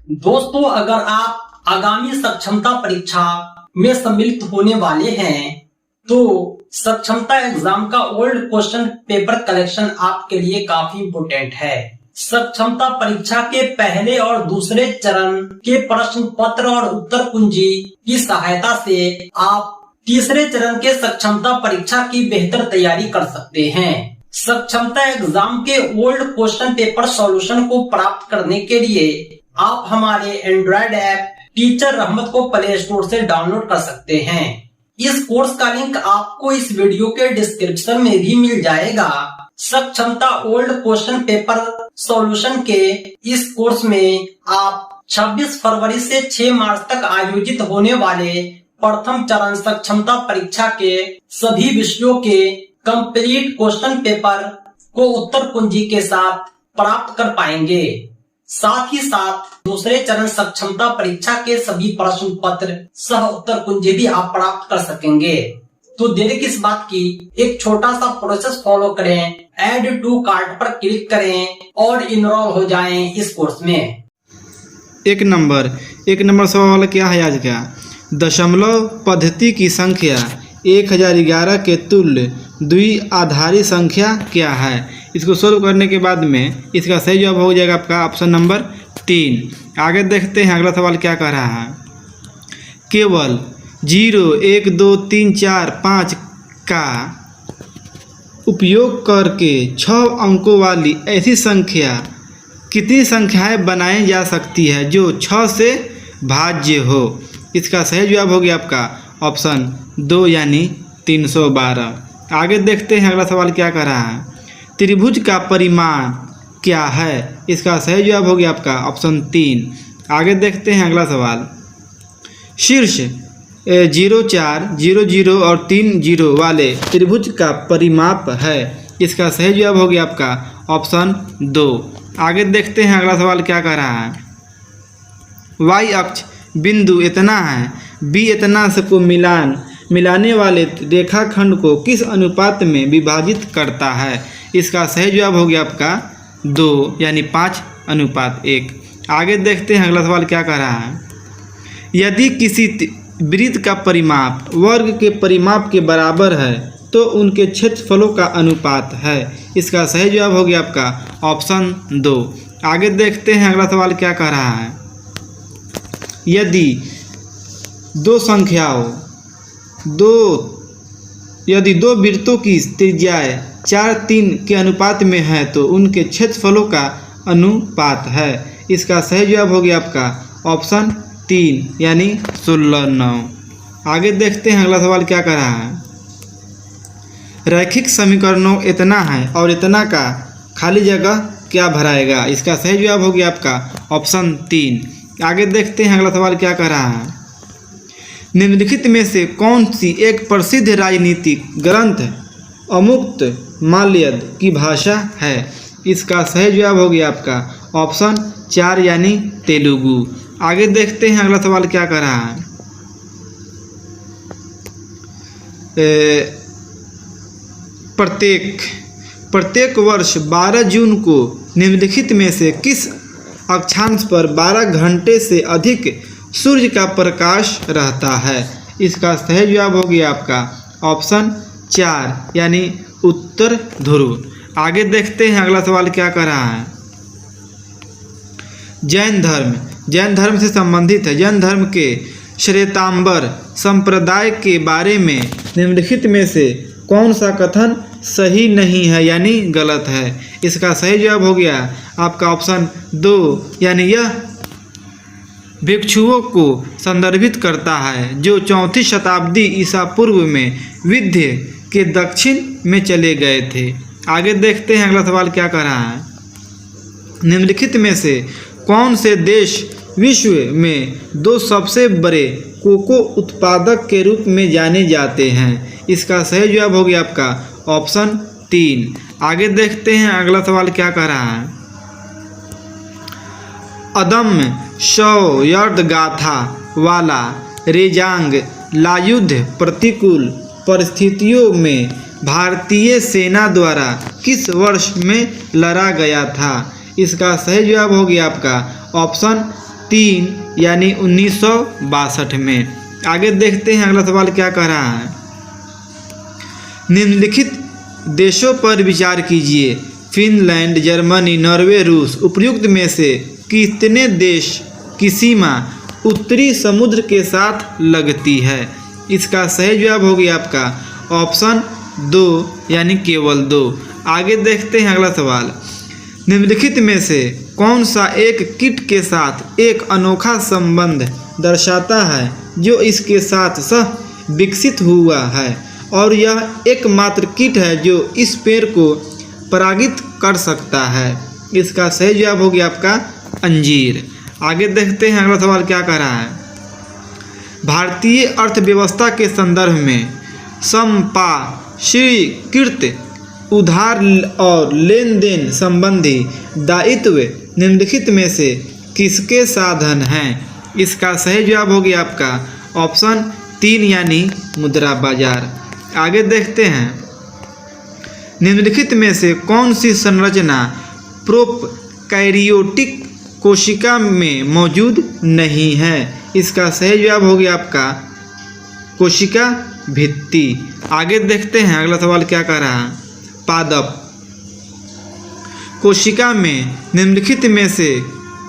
दोस्तों, अगर आप आगामी सक्षमता परीक्षा में सम्मिलित होने वाले हैं तो सक्षमता एग्जाम का ओल्ड क्वेश्चन पेपर कलेक्शन आपके लिए काफी इम्पोर्टेंट है। सक्षमता परीक्षा के पहले और दूसरे चरण के प्रश्न पत्र और उत्तर कुंजी की सहायता से आप तीसरे चरण के सक्षमता परीक्षा की बेहतर तैयारी कर सकते हैं। सक्षमता एग्जाम के ओल्ड क्वेश्चन पेपर सॉल्यूशन को प्राप्त करने के लिए आप हमारे एंड्रॉइड ऐप टीचर रहमत को प्ले स्टोर से डाउनलोड कर सकते हैं। इस कोर्स का लिंक आपको इस वीडियो के डिस्क्रिप्शन में भी मिल जाएगा। सक्षमता ओल्ड क्वेश्चन पेपर सॉल्यूशन के इस कोर्स में आप 26 फरवरी से 6 मार्च तक आयोजित होने वाले प्रथम चरण सक्षमता परीक्षा के सभी विषयों के कंप्लीट क्वेश्चन पेपर को उत्तर कुंजी के साथ प्राप्त कर पाएंगे। साथ ही साथ दूसरे चरण सक्षमता परीक्षा के सभी प्रश्न पत्र सह उत्तर कुंजी भी आप प्राप्त कर सकेंगे। तो देर किस बात की, एक छोटा सा प्रोसेस फॉलो करें, ऐड टू कार्ट पर क्लिक करें और इनरोल हो जाएं इस कोर्स में। एक नंबर सवाल क्या है आज का? दशमलव पद्धति की संख्या 1011 के तुल्य द्विआधारी संख्या क्या है? इसको सोल्व करने के बाद में इसका सही जवाब हो जाएगा आपका ऑप्शन नंबर 3। आगे देखते हैं अगला सवाल क्या कह रहा है। केवल 0, 1, 2, 3, 4, 5 का उपयोग करके 6 अंकों वाली ऐसी संख्या कितनी संख्याएं बनाई जा सकती है जो 6 से भाज्य हो? इसका सही जवाब हो गया आपका ऑप्शन 2 यानी 312। आगे देखते हैं अगला सवाल क्या कर रहा है। त्रिभुज का परिमाण क्या है? इसका सही जवाब हो गया आपका ऑप्शन 3। आगे देखते हैं अगला सवाल। शीर्ष 0, 4, 0, 0 और 3 0 वाले त्रिभुज का परिमाप है। इसका सही जवाब हो गया आपका ऑप्शन 2। आगे देखते हैं अगला सवाल क्या कर रहा है। y अक्ष बिंदु इतना है, b इतना से को मिलाने वाले रेखाखंड को किस अनुपात में विभाजित करता है? इसका सही जवाब हो गया आपका 2 यानी 5:1। आगे देखते हैं अगला सवाल क्या कह रहा है। यदि किसी वृत्त का परिमाप वर्ग के परिमाप के बराबर है तो उनके क्षेत्रफलों का अनुपात है। इसका सही जवाब हो गया आपका ऑप्शन 2। आगे देखते हैं अगला सवाल क्या कह रहा है। यदि दो वृत्तों की त्रिज्याएं 4, 3 के अनुपात में है तो उनके क्षेत्रफलों का अनुपात है। इसका सही जवाब हो गया आपका ऑप्शन 3 यानी 16:9। आगे देखते हैं अगला सवाल क्या कर रहा है। रैखिक समीकरणों इतना है और इतना का खाली जगह क्या भराएगा? इसका सही जवाब हो गया आपका ऑप्शन 3। आगे देखते हैं अगला सवाल क्या कर रहा है। निम्नलिखित में से कौन सी एक प्रसिद्ध राजनीतिक ग्रंथ अमुक्त माल्यद की भाषा है? इसका सही जवाब हो गया आपका ऑप्शन 4 यानी तेलुगु। आगे देखते हैं अगला सवाल क्या कर रहा है। प्रत्येक वर्ष 12 जून को निम्नलिखित में से किस अक्षांश पर 12 घंटे से अधिक सूर्य का प्रकाश रहता है? इसका सही जवाब हो गया आपका ऑप्शन 4 यानी उत्तर ध्रुव। आगे देखते हैं अगला सवाल क्या कर रहा है। जैन धर्म से संबंधित है। जैन धर्म के श्वेतांबर संप्रदाय के बारे में निम्नलिखित में से कौन सा कथन सही नहीं है यानी गलत है? इसका सही जवाब हो गया आपका ऑप्शन 2 यानी यह भिक्षुओं को संदर्भित करता है जो 4वीं शताब्दी ईसा पूर्व में विंध्य के दक्षिण में चले गए थे। आगे देखते हैं अगला सवाल क्या कर रहा है। निम्नलिखित में से कौन से देश विश्व में 2 सबसे बड़े कोको उत्पादक के रूप में जाने जाते हैं? इसका सही जवाब हो गया आपका ऑप्शन 3। आगे देखते हैं अगला सवाल क्या कह रहा है। अदम्य शौर्य गाथा वाला रेजांग लायुद्ध प्रतिकूल परिस्थितियों में भारतीय सेना द्वारा किस वर्ष में लड़ा गया था? इसका सही जवाब हो गया आपका ऑप्शन 3 यानी 1962 में। आगे देखते हैं अगला सवाल क्या कह रहा है। निम्नलिखित देशों पर विचार कीजिए। फिनलैंड, जर्मनी, नॉर्वे, रूस। उपयुक्त में से कितने देश की सीमा उत्तरी समुद्र के साथ लगती है? इसका सही जवाब हो गया आपका ऑप्शन 2 यानी केवल 2। आगे देखते हैं अगला सवाल। निम्नलिखित में से कौन सा एक कीट के साथ एक अनोखा संबंध दर्शाता है जो इसके साथ सह विकसित हुआ है और यह एकमात्र कीट है जो इस पेड़ को परागित कर सकता है? इसका सही जवाब हो गया आपका अंजीर। आगे देखते हैं अगला सवाल क्या कह रहा है। भारतीय अर्थव्यवस्था के संदर्भ में संपार्श्विकृत उधार और लेन देन संबंधी दायित्व निम्नलिखित में से किसके साधन हैं? इसका सही जवाब हो गया आपका ऑप्शन 3 यानी मुद्रा बाजार। आगे देखते हैं। निम्नलिखित में से कौन सी संरचना प्रोकैरियोटिक कोशिका में मौजूद नहीं है? इसका सही जवाब हो गया आपका कोशिका भित्ति। आगे देखते हैं अगला सवाल क्या कह रहा है। पादप कोशिका में निम्नलिखित में से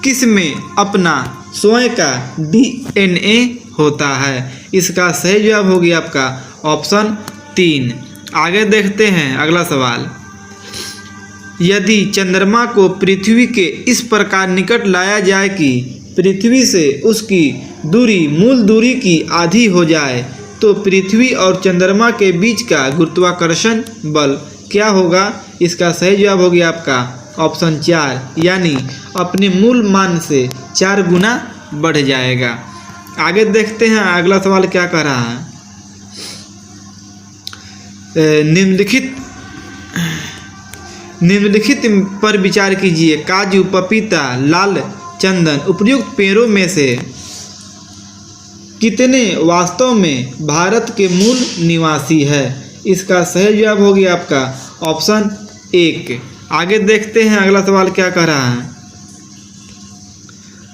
किस में अपना स्वयं का DNA होता है? इसका सही जवाब हो गया आपका ऑप्शन 3। आगे देखते हैं अगला सवाल। यदि चंद्रमा को पृथ्वी के इस प्रकार निकट लाया जाए कि पृथ्वी से उसकी दूरी मूल दूरी की आधी हो जाए तो पृथ्वी और चंद्रमा के बीच का गुरुत्वाकर्षण बल क्या होगा? इसका सही जवाब हो गया आपका ऑप्शन 4 यानी अपने मूल मान से 4 गुना बढ़ जाएगा। आगे देखते हैं अगला सवाल क्या कह रहा है। निम्नलिखित पर विचार कीजिए। काजू, पपीता, लाल चंदन। उपयुक्त पेड़ों में से कितने वास्तव में भारत के मूल निवासी है? इसका सही जवाब हो गया आपका ऑप्शन 1। आगे देखते हैं अगला सवाल क्या कह रहा है।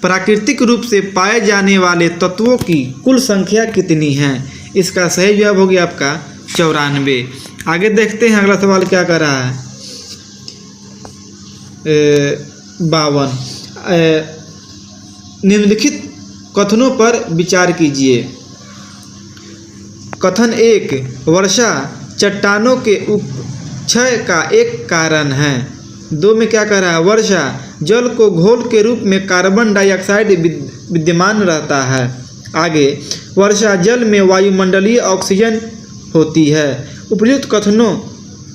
प्राकृतिक रूप से पाए जाने वाले तत्वों की कुल संख्या कितनी है? इसका सही जवाब हो गया आपका 94। आगे देखते हैं अगला सवाल क्या कह रहा है। 52। निम्नलिखित कथनों पर विचार कीजिए। कथन 1 वर्षा चट्टानों के उपक्षय का एक कारण है। 2 में क्या कह रहा है। वर्षा जल को घोल के रूप में कार्बन डाइऑक्साइड विद्यमान रहता है। आगे वर्षा जल में वायुमंडलीय ऑक्सीजन होती है। उपयुक्त कथनों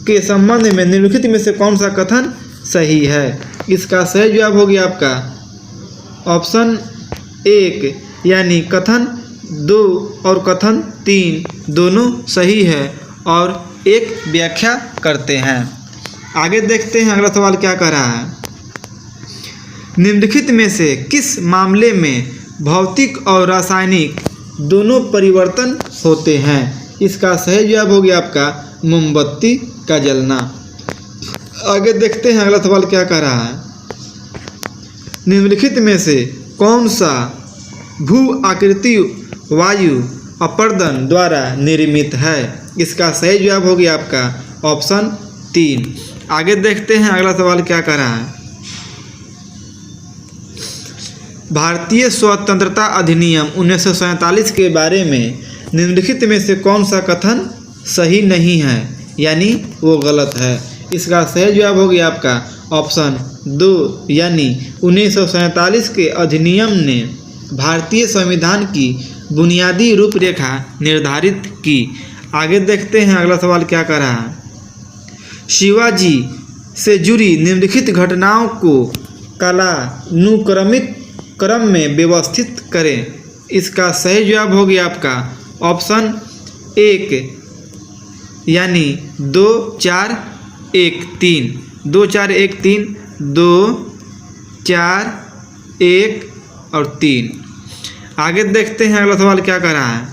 के संबंध में निम्नलिखित में से कौन सा कथन सही है? इसका सही जवाब हो गया आपका ऑप्शन 1 यानी कथन 2 और कथन 3 दोनों सही है और एक व्याख्या करते हैं। आगे देखते हैं अगला सवाल क्या कह रहा है। निम्नलिखित में से किस मामले में भौतिक और रासायनिक दोनों परिवर्तन होते हैं? इसका सही जवाब हो गया आपका मोमबत्ती का जलना। आगे देखते हैं अगला सवाल क्या कह रहा है। निम्नलिखित में से कौन सा भू आकृति वायु अपर्दन द्वारा निर्मित है? इसका सही जवाब हो गया आपका ऑप्शन 3। आगे देखते हैं अगला सवाल क्या कह रहा है। भारतीय स्वतंत्रता अधिनियम 1947 के बारे में निम्नलिखित में से कौन सा कथन सही नहीं है यानी वो गलत है? इसका सही जवाब हो गया आपका ऑप्शन 2 यानी 1947 के अधिनियम ने भारतीय संविधान की बुनियादी रूपरेखा निर्धारित की। आगे देखते हैं अगला सवाल क्या कह रहा है। शिवाजी से जुड़ी निम्नलिखित घटनाओं को कालानुक्रमिक क्रम में व्यवस्थित करें। इसका सही जवाब हो गया आपका ऑप्शन 1 यानी 2 4 1 3 2 4 1 3 2 4 1 और 3। आगे देखते हैं अगला सवाल क्या कह रहा है।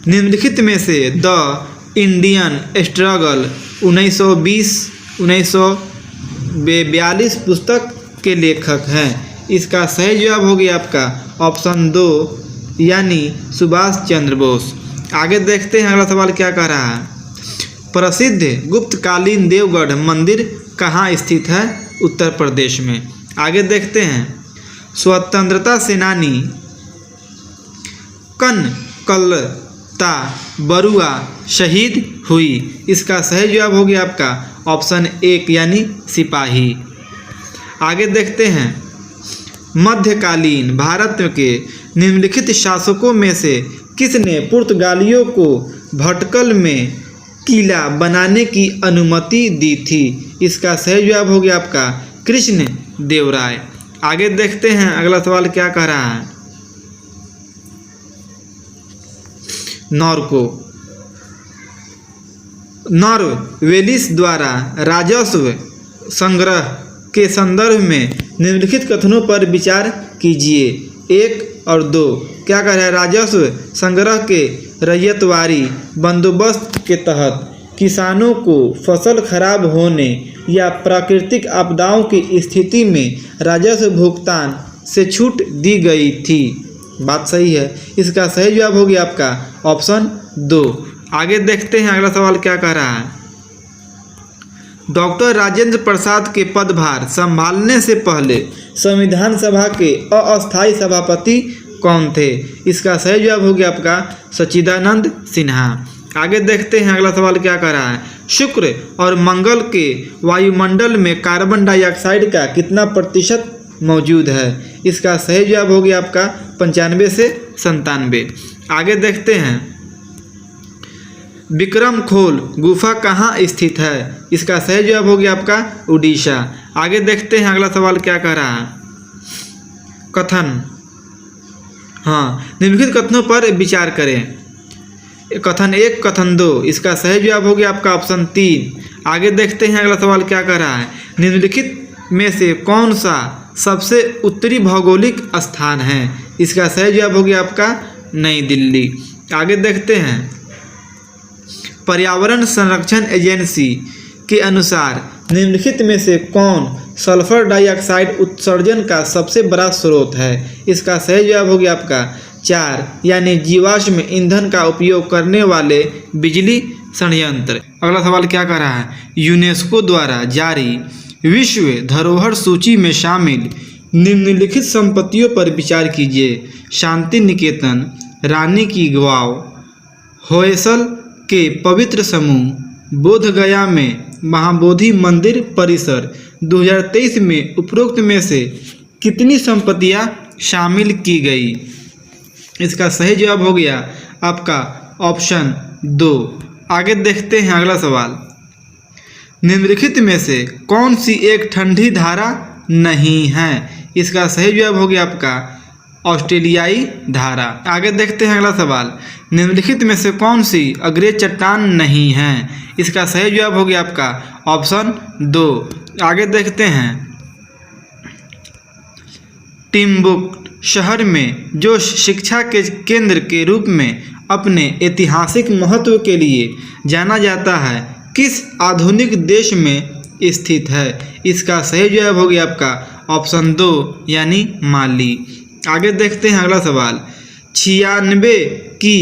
निम्नलिखित में से द इंडियन स्ट्रगल 1920-1942 पुस्तक के लेखक हैं। इसका सही जवाब हो गया आपका ऑप्शन 2 यानी सुभाष चंद्र बोस। आगे देखते हैं अगला सवाल क्या कह रहा है। प्रसिद्ध गुप्तकालीन देवगढ़ मंदिर कहाँ स्थित है? उत्तर प्रदेश में। आगे देखते हैं स्वतंत्रता सेनानी कनकलता बरुआ शहीद हुई। इसका सही जवाब हो गया आपका ऑप्शन 1 यानी सिपाही। आगे देखते हैं मध्यकालीन भारत के निम्नलिखित शासकों में से किसने पुर्तगालियों को भटकल में किला बनाने की अनुमति दी थी? इसका सही जवाब हो गया आपका कृष्ण देव राय। आगे देखते हैं अगला सवाल क्या कह रहा है। नॉर्वेलिस द्वारा राजस्व संग्रह के संदर्भ में निम्नलिखित कथनों पर विचार कीजिए। 1 और 2 क्या कह रहा है? राजस्व संग्रह के रैयतवारी बंदोबस्त के तहत किसानों को फसल खराब होने या प्राकृतिक आपदाओं की स्थिति में राजस्व भुगतान से छूट दी गई थी। बात सही है। इसका सही जवाब हो गया आपका ऑप्शन 2। आगे देखते हैं अगला सवाल क्या कह रहा है। डॉक्टर राजेंद्र प्रसाद के पदभार संभालने से पहले संविधान सभा के अस्थायी सभापति कौन थे? इसका सही जवाब हो गया आपका सच्चिदानंद सिन्हा। आगे देखते हैं अगला सवाल क्या कर रहा है। शुक्र और मंगल के वायुमंडल में कार्बन डाइऑक्साइड का कितना प्रतिशत मौजूद है? इसका सही जवाब हो गया आपका 95 से 97। आगे देखते हैं विक्रम खोल गुफा कहाँ स्थित है? इसका सही जवाब हो गया आपका उड़ीसा। आगे देखते हैं अगला सवाल क्या कह रहा है। कथन निम्नलिखित कथनों पर विचार करें। कथन 1 कथन 2 इसका सही जवाब हो गया आपका ऑप्शन 3। आगे देखते हैं अगला सवाल क्या कह रहा है। निम्नलिखित में से कौन सा सबसे उत्तरी भौगोलिक स्थान है? इसका सही जवाब हो गया आपका नई दिल्ली। आगे देखते हैं पर्यावरण संरक्षण एजेंसी के अनुसार निम्नलिखित में से कौन सल्फर डाइऑक्साइड उत्सर्जन का सबसे बड़ा स्रोत है? इसका सही जवाब हो गया आपका 4 यानी जीवाश्म ईंधन का उपयोग करने वाले बिजली संयंत्र। अगला सवाल क्या कह रहा है। यूनेस्को द्वारा जारी विश्व धरोहर सूची में शामिल निम्नलिखित संपत्तियों पर विचार कीजिए। शांति निकेतन, रानी की गाँव, होयसल के पवित्र समूह, बोधगया में महाबोधि मंदिर परिसर। 2023 में उपरोक्त में से कितनी संपत्तियां शामिल की गई? इसका सही जवाब हो गया आपका ऑप्शन 2। आगे देखते हैं अगला सवाल। निम्नलिखित में से कौन सी एक ठंडी धारा नहीं है? इसका सही जवाब हो गया आपका ऑस्ट्रेलियाई धारा। आगे देखते हैं अगला सवाल। निम्नलिखित में से कौन सी अग्रय चट्टान नहीं है? इसका सही जवाब हो गया आपका ऑप्शन 2। आगे देखते हैं टिम्बुक्टू शहर में जो शिक्षा के केंद्र के रूप में अपने ऐतिहासिक महत्व के लिए जाना जाता है किस आधुनिक देश में स्थित है? इसका सही जवाब हो गया आपका ऑप्शन 2 यानी माली। आगे देखते हैं अगला सवाल। 96 की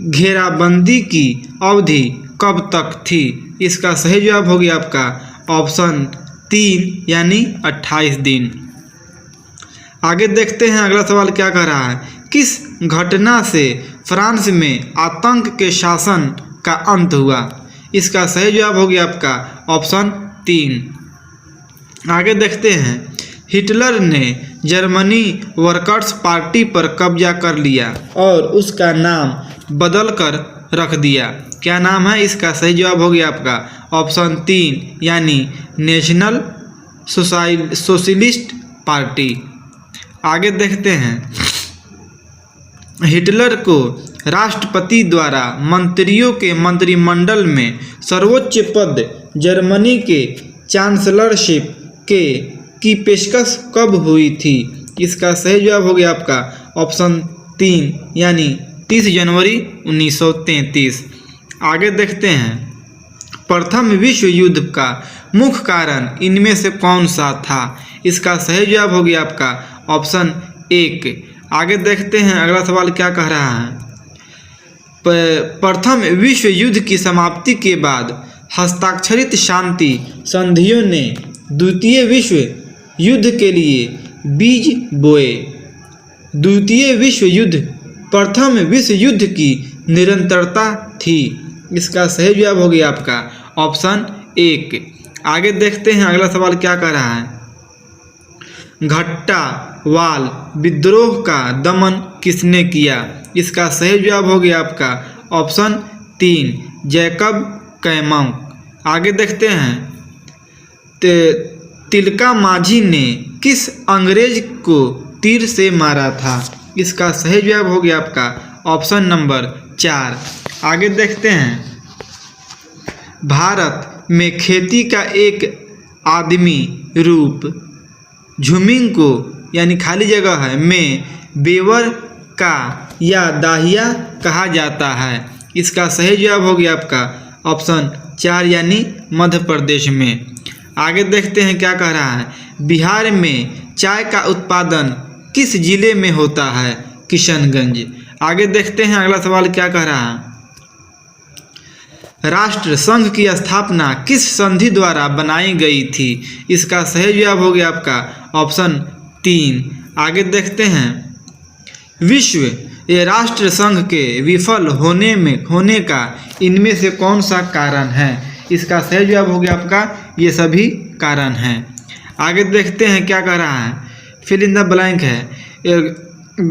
घेराबंदी की अवधि कब तक थी? इसका सही जवाब हो गया आपका ऑप्शन 3 यानी 28 दिन। आगे देखते हैं अगला सवाल क्या कह रहा है। किस घटना से फ्रांस में आतंक के शासन का अंत हुआ? इसका सही जवाब हो गया आपका ऑप्शन 3। आगे देखते हैं हिटलर ने जर्मनी वर्कर्स पार्टी पर कब्जा कर लिया और उसका नाम बदल कर रख दिया। क्या नाम है? इसका सही जवाब हो गया आपका ऑप्शन 3 यानी नेशनल सोशलिस्ट पार्टी। आगे देखते हैं हिटलर को राष्ट्रपति द्वारा मंत्रियों के मंत्रिमंडल में सर्वोच्च पद जर्मनी के चांसलरशिप की पेशकश कब हुई थी? इसका सही जवाब हो गया आपका ऑप्शन 3 यानी 30 जनवरी 1933। आगे देखते हैं प्रथम विश्व युद्ध का मुख्य कारण इनमें से कौन सा था? इसका सही जवाब हो गया आपका ऑप्शन 1। आगे देखते हैं अगला सवाल क्या कह रहा है। प्रथम विश्व युद्ध की समाप्ति के बाद हस्ताक्षरित शांति संधियों ने द्वितीय विश्व युद्ध के लिए बीज बोए। द्वितीय विश्व युद्ध प्रथम विश्व युद्ध की निरंतरता थी। इसका सही जवाब हो गया आपका ऑप्शन 1। आगे देखते हैं अगला सवाल क्या कह रहा है। घट्टा वाल विद्रोह का दमन किसने किया? इसका सही जवाब हो गया आपका ऑप्शन 3 जैकब कैमक। आगे देखते हैं तिलका माझी ने किस अंग्रेज को तीर से मारा था? इसका सही जवाब हो गया आपका ऑप्शन नंबर 4। आगे देखते हैं भारत में खेती का एक आदमी रूप झुमिंग को यानी खाली जगह है में बेवर का या दाहिया कहा जाता है। इसका सही जवाब हो गया आपका ऑप्शन 4 यानी मध्य प्रदेश में। आगे देखते हैं क्या कह रहा है। बिहार में चाय का उत्पादन किस जिले में होता है? किशनगंज। आगे देखते हैं अगला सवाल क्या कह रहा है। राष्ट्र संघ की स्थापना किस संधि द्वारा बनाई गई थी? इसका सही जवाब हो गया आपका ऑप्शन 3। आगे देखते हैं विश्व ये राष्ट्र संघ के विफल होने का इनमें से कौन सा कारण है? इसका सही जवाब हो गया आपका ये सभी कारण हैं। आगे देखते हैं क्या कह रहा है। फिल इन द ब्लैंक है।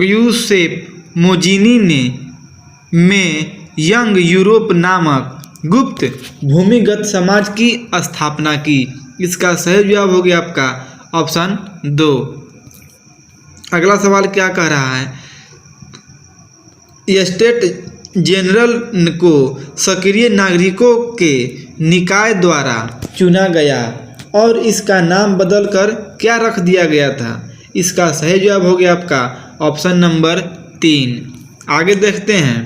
यूसेफ मोजिनी ने में यंग यूरोप नामक गुप्त भूमिगत समाज की स्थापना की। इसका सही जवाब हो गया आपका ऑप्शन 2। अगला सवाल क्या कह रहा है। स्टेट जनरल को सक्रिय नागरिकों के निकाय द्वारा चुना गया और इसका नाम बदलकर क्या रख दिया गया था? इसका सही जवाब हो गया आपका ऑप्शन नंबर 3। आगे देखते हैं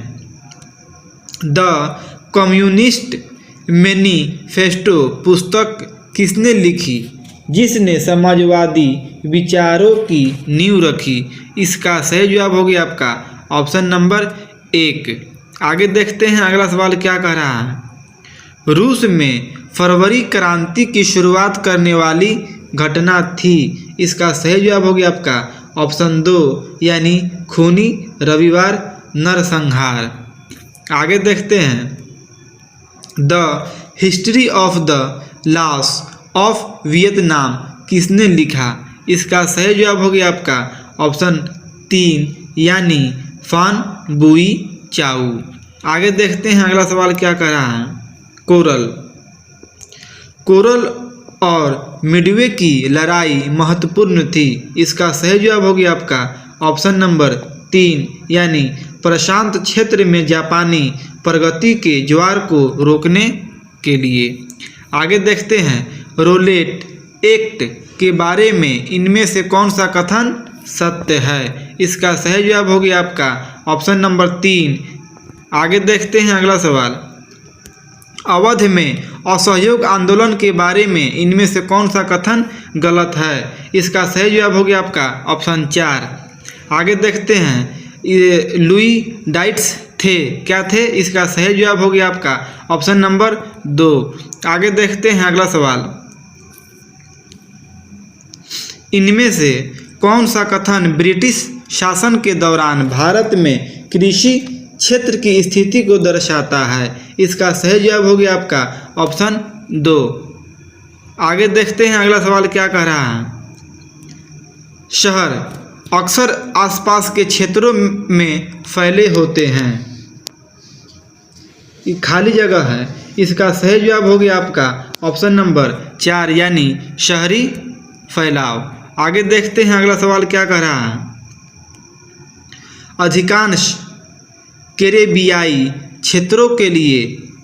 द कम्युनिस्ट मैनिफेस्टो पुस्तक किसने लिखी जिसने समाजवादी विचारों की नींव रखी? इसका सही जवाब हो गया आपका ऑप्शन नंबर 1। आगे देखते हैं अगला सवाल क्या कह रहा है। रूस में फरवरी क्रांति की शुरुआत करने वाली घटना थी। इसका सही जवाब हो गया आपका ऑप्शन 2 यानी खूनी रविवार नरसंहार। आगे देखते हैं the history of the loss of Vietnam किसने लिखा? इसका सही जवाब हो गया आपका ऑप्शन 3 यानी फान बुई चाऊ। आगे देखते हैं अगला सवाल क्या कह रहा है। कोरल और मिडवे की लड़ाई महत्वपूर्ण थी। इसका सही जवाब हो गया आपका ऑप्शन नंबर 3 यानी प्रशांत क्षेत्र में जापानी प्रगति के ज्वार को रोकने के लिए। आगे देखते हैं रोलेट एक्ट के बारे में इनमें से कौन सा कथन सत्य है? इसका सही जवाब हो गया आपका ऑप्शन नंबर 3। आगे देखते हैं अगला सवाल। अवध में असहयोग आंदोलन के बारे में इनमें से कौन सा कथन गलत है? इसका सही जवाब हो गया आपका ऑप्शन 4। आगे देखते हैं लुई डाइट्स थे क्या थे? इसका सही जवाब हो गया आपका ऑप्शन नंबर 2। आगे देखते हैं अगला सवाल। इनमें से कौन सा कथन ब्रिटिश शासन के दौरान भारत में कृषि क्षेत्र की स्थिति को दर्शाता है? इसका सही जवाब हो गया आपका ऑप्शन 2। आगे देखते हैं अगला सवाल क्या कह रहा है। शहर अक्सर आसपास के क्षेत्रों में फैले होते हैं। ये खाली जगह है। इसका सही जवाब हो गया आपका ऑप्शन नंबर 4 यानी शहरी फैलाव। आगे देखते हैं अगला सवाल क्या कह रहा है। अधिकांश कैरेबियाई क्षेत्रों के लिए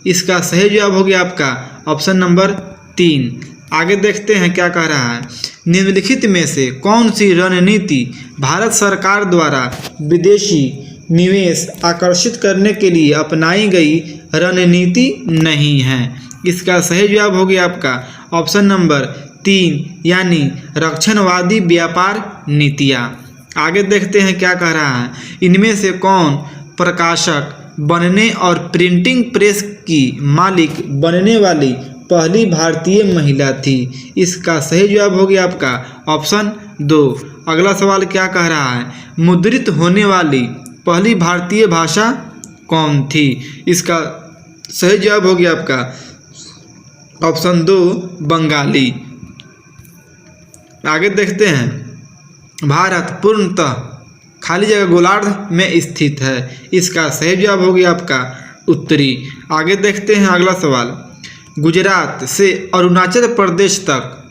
इसका सही जवाब हो गया आपका ऑप्शन नंबर 3। आगे देखते हैं क्या कह रहा है। निम्नलिखित में से कौन सी रणनीति भारत सरकार द्वारा विदेशी निवेश आकर्षित करने के लिए अपनाई गई रणनीति नहीं है? इसका सही जवाब हो गया आपका ऑप्शन नंबर 3 यानी रक्षणवादी व्यापार नीतियाँ। आगे देखते हैं क्या कह रहा है। इनमें से कौन प्रकाशक बनने और प्रिंटिंग प्रेस की मालिक बनने वाली पहली भारतीय महिला थी? इसका सही जवाब हो गया आपका ऑप्शन 2। अगला सवाल क्या कह रहा है। मुद्रित होने वाली पहली भारतीय भाषा कौन थी? इसका सही जवाब हो गया आपका ऑप्शन 2 बंगाली। आगे देखते हैं। भारत पूर्णतः खाली जगह गोलार्ध में स्थित है। इसका सही जवाब हो गया आपका उत्तरी। आगे देखते हैं अगला सवाल। गुजरात से अरुणाचल प्रदेश तक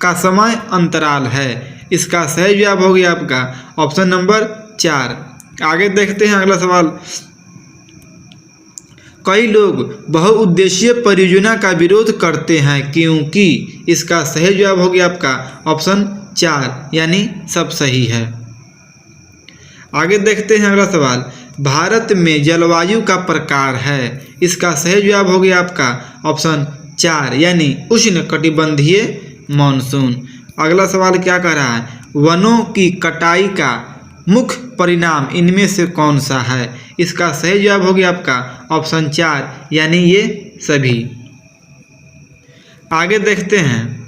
का समय अंतराल है। इसका सही जवाब हो गया आपका ऑप्शन नंबर 4। आगे देखते हैं अगला सवाल। कई लोग बहुउद्देशीय परियोजना का विरोध करते हैं क्योंकि? इसका सही जवाब हो गया आपका ऑप्शन 4 यानी सब सही है। आगे देखते हैं अगला सवाल। भारत में जलवायु का प्रकार है। इसका सही जवाब हो गया आपका ऑप्शन 4 यानी उष्णकटिबंधीय मानसून। अगला सवाल क्या कह रहा है। वनों की कटाई का मुख्य परिणाम इनमें से कौन सा है? इसका सही जवाब हो गया आपका ऑप्शन 4 यानी ये सभी। आगे देखते हैं।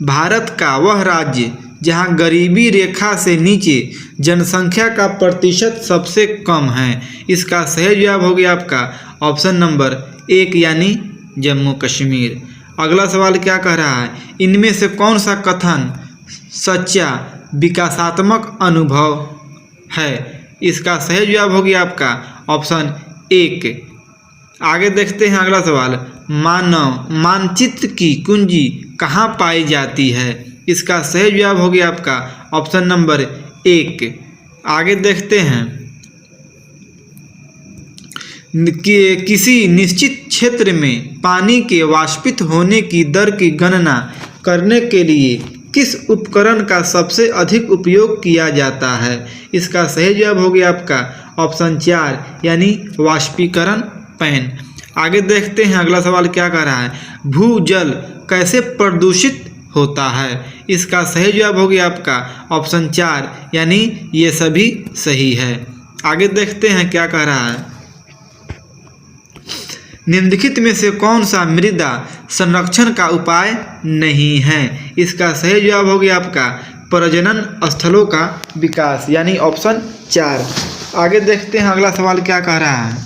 भारत का वह राज्य जहां गरीबी रेखा से नीचे जनसंख्या का प्रतिशत सबसे कम है। इसका सही जवाब हो गया आपका ऑप्शन नंबर 1 यानी जम्मू कश्मीर। अगला सवाल क्या कह रहा है। इनमें से कौन सा कथन सच्चा विकासात्मक अनुभव है? इसका सही जवाब हो गया आपका ऑप्शन 1। आगे देखते हैं अगला सवाल। मानव मानचित्र की कुंजी कहाँ पाई जाती है? इसका सही जवाब हो गया आपका ऑप्शन नंबर 1। आगे देखते हैं कि किसी निश्चित क्षेत्र में पानी के वाष्पित होने की दर की गणना करने के लिए किस उपकरण का सबसे अधिक उपयोग किया जाता है? इसका सही जवाब हो गया आपका ऑप्शन 4 यानी वाष्पीकरण पैन। आगे देखते हैं अगला सवाल क्या कह रहा है। भूजल कैसे प्रदूषित होता है? इसका सही जवाब हो गया आपका ऑप्शन 4 यानी ये सभी सही है। आगे देखते हैं क्या कह रहा है। निम्नलिखित में से कौन सा मृदा संरक्षण का उपाय नहीं है? इसका सही जवाब हो गया आपका प्रजनन स्थलों का विकास यानी ऑप्शन 4। आगे देखते हैं अगला सवाल क्या कह रहा है।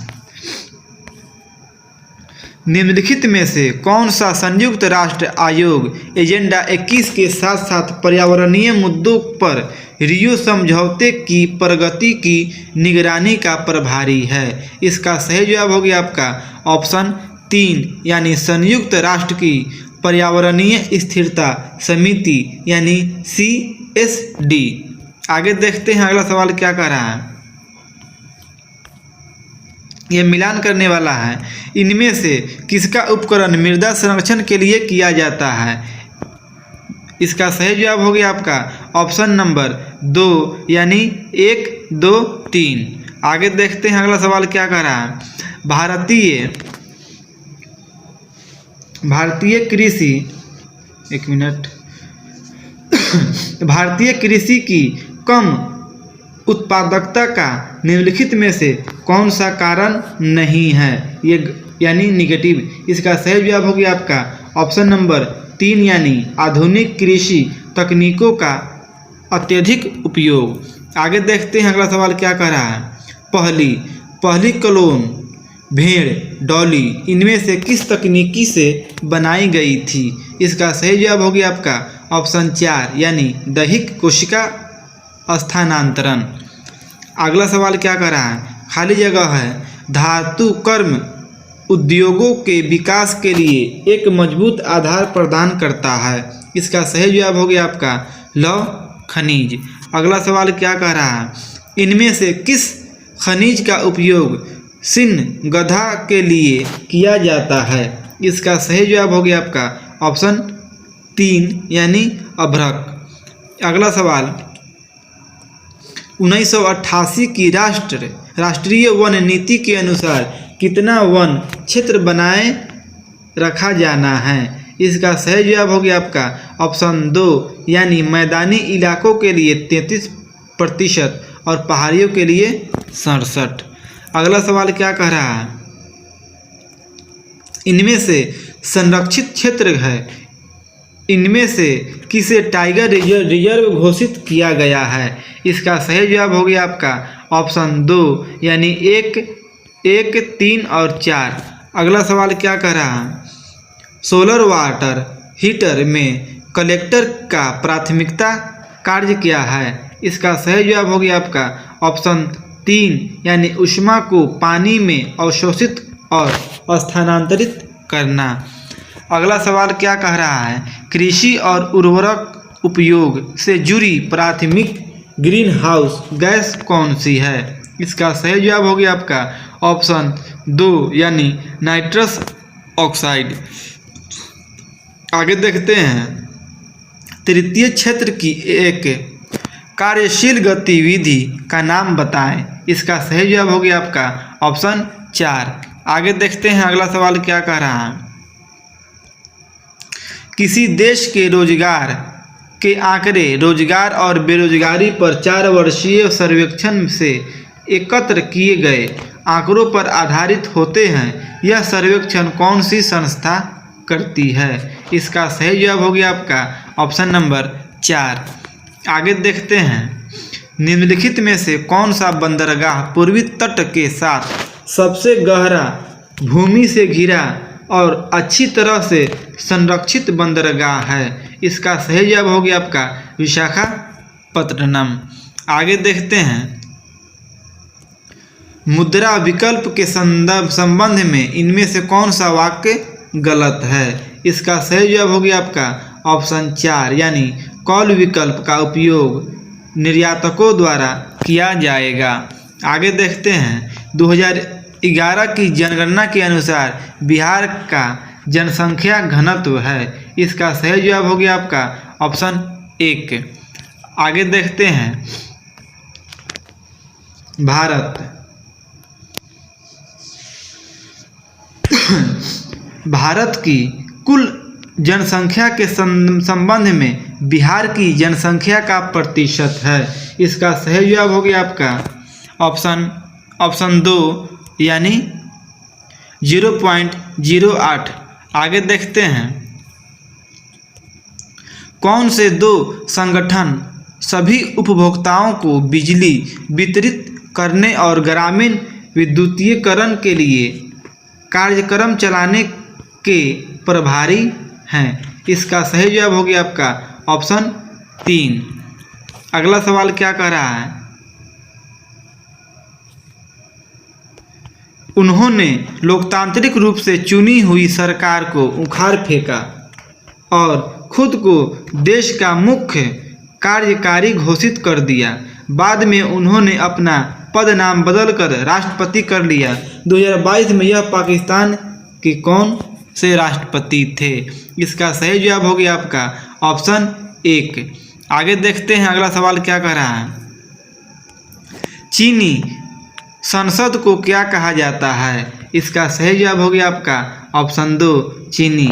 निम्नलिखित में से कौन सा संयुक्त राष्ट्र आयोग एजेंडा 21 के साथ साथ पर्यावरणीय मुद्दों पर रियो समझौते की प्रगति की निगरानी का प्रभारी है? इसका सही जवाब हो गया आपका ऑप्शन 3 यानी संयुक्त राष्ट्र की पर्यावरणीय स्थिरता समिति यानी CSD। आगे देखते हैं अगला सवाल क्या कह रहा है। यह मिलान करने वाला है। इनमें से किसका उपकरण मृदा संरक्षण के लिए किया जाता है? इसका सही जवाब हो गया आपका ऑप्शन नंबर 2 यानी 1 2 3। आगे देखते हैं अगला सवाल क्या कह रहा है। भारतीय कृषि भारतीय कृषि की कम उत्पादकता का निम्नलिखित में से कौन सा कारण नहीं है? ये यानी निगेटिव। इसका सही जवाब हो गया आपका ऑप्शन नंबर 3 यानी आधुनिक कृषि तकनीकों का अत्यधिक उपयोग। आगे देखते हैं अगला सवाल क्या कह रहा है। पहली क्लोन भेड़ डॉली इनमें से किस तकनीकी से बनाई गई थी? इसका सही जवाब हो गया आपका ऑप्शन 4 यानी दैहिक कोशिका स्थानांतरण। अगला सवाल क्या कर रहा है। खाली जगह है। धातु कर्म उद्योगों के विकास के लिए एक मजबूत आधार प्रदान करता है। इसका सही जवाब हो गया आपका लौह खनिज। अगला सवाल क्या कह रहा है। इनमें से किस खनिज का उपयोग सिन्न गधा के लिए किया जाता है? इसका सही जवाब हो गया आपका ऑप्शन 3 यानी अभ्रक। अगला सवाल 1988 की राष्ट्रीय वन नीति के अनुसार कितना वन क्षेत्र बनाए रखा जाना है? इसका सही जवाब हो गया आपका ऑप्शन 2 यानी मैदानी इलाकों के लिए 33% और पहाड़ियों के लिए 67। अगला सवाल क्या कह रहा है, इनमें से संरक्षित क्षेत्र है, इनमें से किसे टाइगर रिजर्व घोषित किया गया है। इसका सही जवाब हो गया आपका ऑप्शन 2 यानी 1, 3 और 4। अगला सवाल क्या कह रहा है, सोलर वाटर हीटर में कलेक्टर का प्राथमिकता कार्य क्या है। इसका सही जवाब हो गया आपका ऑप्शन 3 यानी ऊष्मा को पानी में अवशोषित और स्थानांतरित करना। अगला सवाल क्या कह रहा है, कृषि और उर्वरक उपयोग से जुड़ी प्राथमिक ग्रीन हाउस गैस कौन सी है। इसका सही जवाब हो गया आपका ऑप्शन 2 यानी नाइट्रस ऑक्साइड। आगे देखते हैं, तृतीय क्षेत्र की एक कार्यशील गतिविधि का नाम बताएं। इसका सही जवाब हो गया आपका ऑप्शन 4। आगे देखते हैं अगला सवाल क्या कह रहा है, किसी देश के रोजगार के आंकड़े रोजगार और बेरोजगारी पर 4 वर्षीय सर्वेक्षण से एकत्र किए गए आंकड़ों पर आधारित होते हैं। यह सर्वेक्षण कौन सी संस्था करती है। इसका सही जवाब हो गया आपका ऑप्शन नंबर 4। आगे देखते हैं, निम्नलिखित में से कौन सा बंदरगाह पूर्वी तट के साथ सबसे गहरा, भूमि से घिरा और अच्छी तरह से संरक्षित बंदरगाह है। इसका सही जवाब हो गया आपका विशाखापत्तनम। आगे देखते हैं, मुद्रा विकल्प के संबंध में इनमें से कौन सा वाक्य गलत है। इसका सही जवाब हो गया आपका ऑप्शन 4 यानी कॉल विकल्प का उपयोग निर्यातकों द्वारा किया जाएगा। आगे देखते हैं, 2011 की जनगणना के अनुसार बिहार का जनसंख्या घनत्व है। इसका सही जवाब हो गया आपका ऑप्शन 1। आगे देखते हैं, भारत की कुल जनसंख्या के संबंध में बिहार की जनसंख्या का प्रतिशत है। इसका सही जवाब हो गया आपका ऑप्शन 2 यानी 0.08। आगे देखते हैं, कौन से 2 संगठन सभी उपभोक्ताओं को बिजली वितरित करने और ग्रामीण विद्युतीकरण के लिए कार्यक्रम चलाने के प्रभारी हैं। इसका सही जवाब हो गया आपका ऑप्शन 3। अगला सवाल क्या कह रहा है, उन्होंने लोकतांत्रिक रूप से चुनी हुई सरकार को उखाड़ फेंका और खुद को देश का मुख्य कार्यकारी घोषित कर दिया। बाद में उन्होंने अपना पद नाम बदलकर राष्ट्रपति कर लिया। 2022 में यह पाकिस्तान के कौन से राष्ट्रपति थे। इसका सही जवाब हो गया आपका ऑप्शन 1। आगे देखते हैं अगला सवाल क्या कह रहा है, चीनी संसद को क्या कहा जाता है। इसका सही जवाब हो गया आपका ऑप्शन 2 चीनी।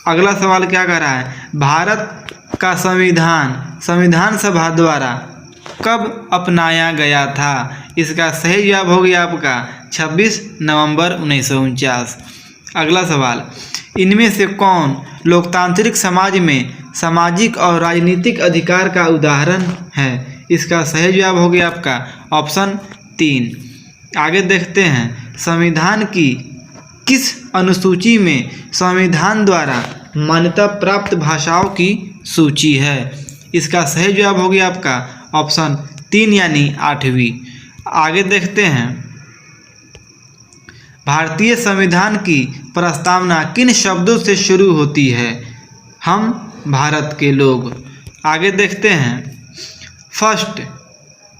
अगला सवाल क्या कह रहा है, भारत का संविधान सभा द्वारा कब अपनाया गया था। इसका सही जवाब हो गया आपका 26 नवंबर 1949। अगला सवाल, इनमें से कौन लोकतांत्रिक समाज में सामाजिक और राजनीतिक अधिकार का उदाहरण है। इसका सही जवाब हो गया आपका ऑप्शन 3। आगे देखते हैं, संविधान की किस अनुसूची में संविधान द्वारा मान्यता प्राप्त भाषाओं की सूची है। इसका सही जवाब हो गया आपका ऑप्शन 3 यानी 8वीं। आगे देखते हैं, भारतीय संविधान की प्रस्तावना किन शब्दों से शुरू होती है। हम भारत के लोग। आगे देखते हैं,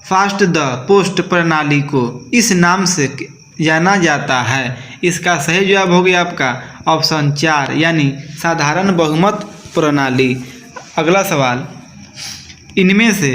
फास्ट द पोस्ट प्रणाली को इस नाम से जाना जाता है। इसका सही जवाब हो गया आपका ऑप्शन 4 यानी साधारण बहुमत प्रणाली। अगला सवाल, इनमें से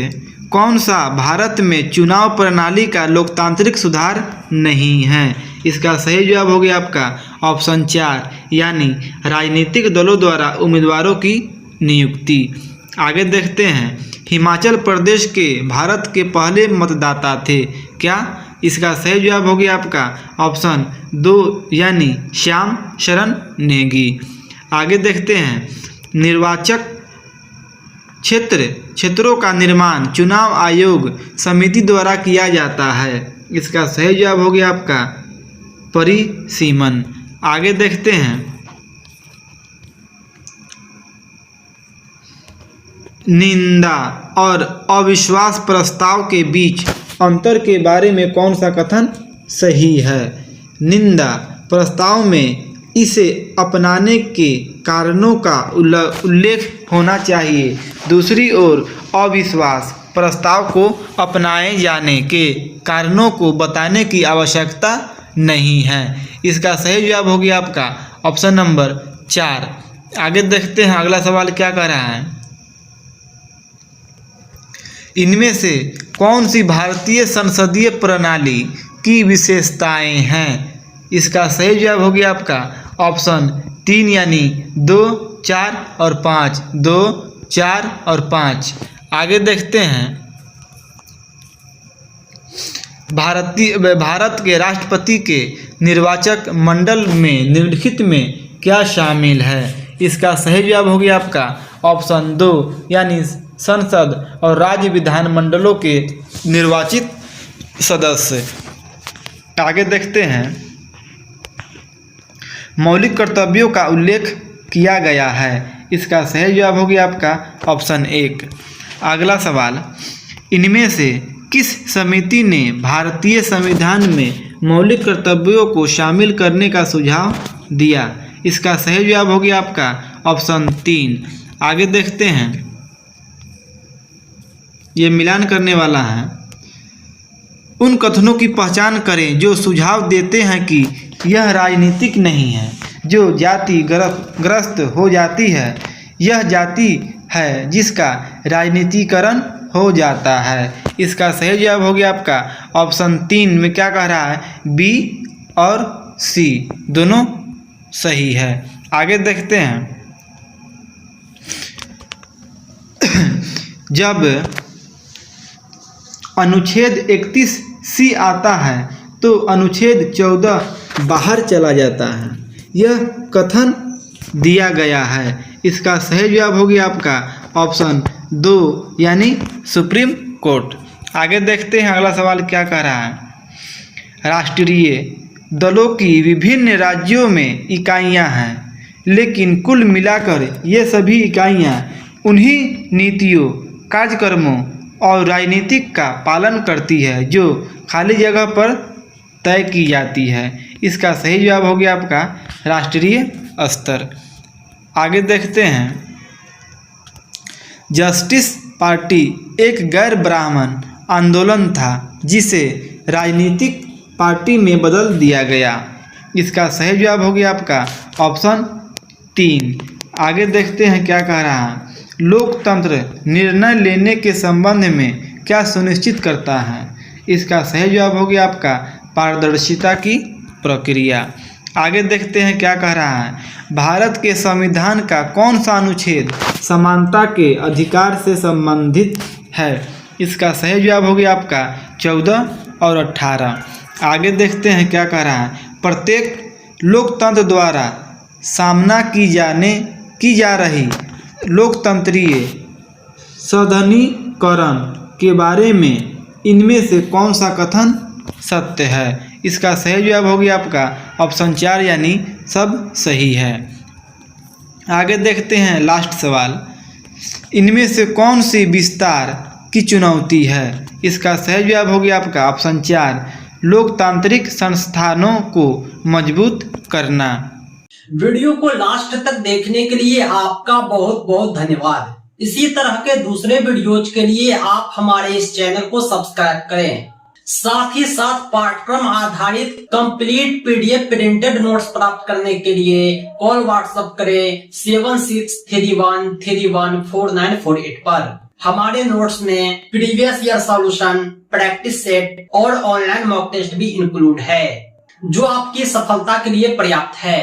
कौन सा भारत में चुनाव प्रणाली का लोकतांत्रिक सुधार नहीं है? इसका सही जवाब हो गया आपका ऑप्शन 4 यानी राजनीतिक दलों द्वारा उम्मीदवारों की नियुक्ति। आगे देखते हैं, हिमाचल प्रदेश के भारत के पहले मतदाता थे क्या? इसका सही जवाब हो गया आपका ऑप्शन 2 यानी श्याम शरण नेगी। आगे देखते हैं, निर्वाचक क्षेत्रों का निर्माण चुनाव आयोग समिति द्वारा किया जाता है। इसका सही जवाब हो गया आपका परिसीमन। आगे देखते हैं, निंदा और अविश्वास प्रस्ताव के बीच अंतर के बारे में कौन सा कथन सही है? निंदा प्रस्ताव में इसे अपनाने के कारणों का उल्लेख होना चाहिए। दूसरी ओर अविश्वास प्रस्ताव को अपनाए जाने के कारणों को बताने की आवश्यकता नहीं है। इसका सही जवाब हो गया आपका ऑप्शन नंबर 4। आगे देखते हैं, अगला सवाल क्या कह रहा है, इनमें से कौन सी भारतीय संसदीय प्रणाली की विशेषताएं हैं? इसका सही जवाब हो गया आपका ऑप्शन 3 यानी 2, 4 और 5। 2, 4 और 5। आगे देखते हैं, भारत के राष्ट्रपति के निर्वाचक मंडल में निम्नलिखित में क्या शामिल है? इसका सही जवाब हो गया आपका ऑप्शन 2 यानी संसद और राज्य विधान मंडलों के निर्वाचित सदस्य। आगे देखते हैं, मौलिक कर्तव्यों का उल्लेख किया गया है। इसका सही जवाब हो गया आपका ऑप्शन 1। अगला सवाल, इनमें से किस समिति ने भारतीय संविधान में मौलिक कर्तव्यों को शामिल करने का सुझाव दिया? इसका सही जवाब हो गया आपका ऑप्शन 3। आगे देखते हैं, ये मिलान करने वाला है, उन कथनों की पहचान करें जो सुझाव देते हैं कि यह राजनीतिक नहीं है, जो जाति ग्रस्त हो जाती है, यह जाति है जिसका राजनीतिकरण हो जाता है। इसका सही जवाब हो गया आपका ऑप्शन 3 में क्या कह रहा है, बी और सी दोनों सही है। आगे देखते हैं, जब अनुच्छेद 31 सी आता है तो अनुच्छेद 14 बाहर चला जाता है, यह कथन दिया गया है। इसका सही जवाब हो गया आपका ऑप्शन 2 यानी सुप्रीम कोर्ट। आगे देखते हैं, अगला सवाल क्या कह रहा है, राष्ट्रीय दलों की विभिन्न राज्यों में इकाइयां हैं, लेकिन कुल मिलाकर ये सभी इकाइयां उन्हीं नीतियों, कार्यक्रमों और राजनीतिक का पालन करती है जो खाली जगह पर तय की जाती है। इसका सही जवाब हो गया आपका राष्ट्रीय स्तर। आगे देखते हैं, जस्टिस पार्टी एक गैर ब्राह्मण आंदोलन था जिसे राजनीतिक पार्टी में बदल दिया गया। इसका सही जवाब हो गया आपका ऑप्शन 3। आगे देखते हैं क्या कह रहा है, लोकतंत्र निर्णय लेने के संबंध में क्या सुनिश्चित करता है? इसका सही जवाब हो गया आपका पारदर्शिता की प्रक्रिया। आगे देखते हैं क्या कह रहा है, भारत के संविधान का कौन सा अनुच्छेद समानता के अधिकार से संबंधित है? इसका सही जवाब हो गया आपका 14 और 18। आगे देखते हैं क्या कह रहा है, प्रत्येक लोकतंत्र द्वारा सामना की जा रही लोकतंत्रीय सधनीकरण के बारे में इनमें से कौन सा कथन सत्य है? इसका सही जवाब हो गया आपका ऑप्शन 4 यानी सब सही है। आगे देखते हैं लास्ट सवाल, इनमें से कौन सी विस्तार की चुनौती है? इसका सही जवाब हो गया आपका ऑप्शन 4 लोकतांत्रिक संस्थानों को मजबूत करना। वीडियो को लास्ट तक देखने के लिए आपका बहुत बहुत धन्यवाद। इसी तरह के दूसरे वीडियोज के लिए आप हमारे इस चैनल को सब्सक्राइब करें। साथ ही साथ पाठ्यक्रम आधारित कंप्लीट पीडीएफ प्रिंटेड नोट्स प्राप्त करने के लिए कॉल व्हाट्सएप करें 7631314948 पर। हमारे नोट्स में previous year solution, practice set और ऑनलाइन मॉक टेस्ट भी इंक्लूड है, जो आपकी सफलता के लिए पर्याप्त है।